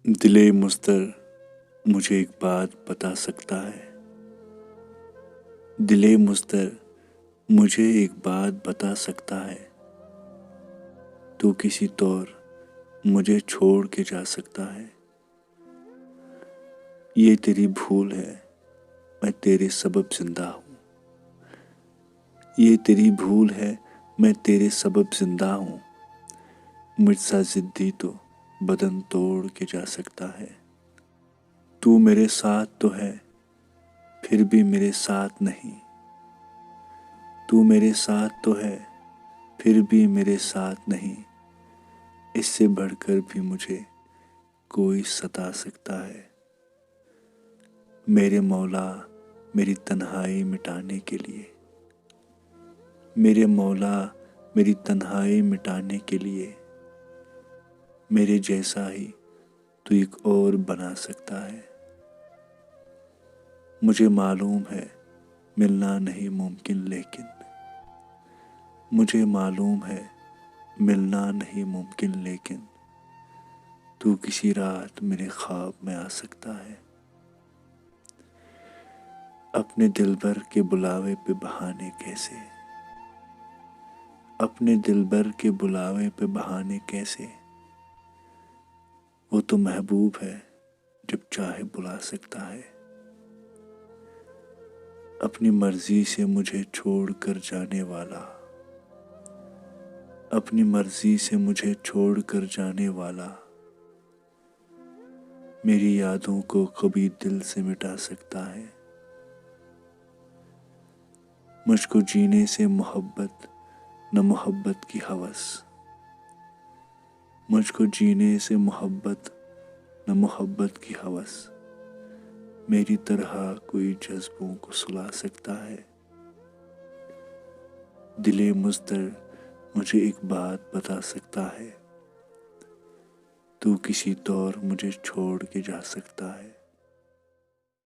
दिले मुज़्तर मुझे एक बात बता सकता है। दिले मुज़्तर मुझे एक बात बता सकता है। तू किसी तौर मुझे छोड़ के जा सकता है। ये तेरी भूल है, मैं तेरे सबब जिंदा हूँ। ये तेरी भूल है, मैं तेरे सबब जिंदा हूँ। मुझसा जिद्दी तो बदन तोड़ के जा सकता है। तू मेरे साथ तो है, फिर भी मेरे साथ नहीं। तू मेरे साथ तो है, फिर भी मेरे साथ नहीं। इससे बढ़कर भी मुझे कोई सता सकता है। मेरे मौला मेरी तन्हाई मिटाने के लिए, मेरे मौला मेरी तन्हाई मिटाने के लिए मेरे जैसा ही तू एक और बना सकता है। मुझे मालूम है मिलना नहीं मुमकिन, लेकिन मुझे मालूम है मिलना नहीं मुमकिन, लेकिन तू किसी रात मेरे ख्वाब में आ सकता है। अपने दिलबर के बुलावे पे बहाने कैसे, अपने दिलबर के बुलावे पे बहाने कैसे। वो तो महबूब है, जब चाहे बुला सकता है। अपनी मर्जी से मुझे छोड़ कर जाने वाला, अपनी मर्जी से मुझे छोड़ कर जाने वाला मेरी यादों को कभी दिल से मिटा सकता है। मुझको जीने से मोहब्बत न मोहब्बत की हवस, मुझको जीने से मोहब्बत न मोहब्बत की हवस मेरी तरह कोई जज्बों को सुला सकता है। दिले मुज़्तर मुझे एक बात बता सकता है। तू किसी तौर मुझे छोड़ के जा सकता है।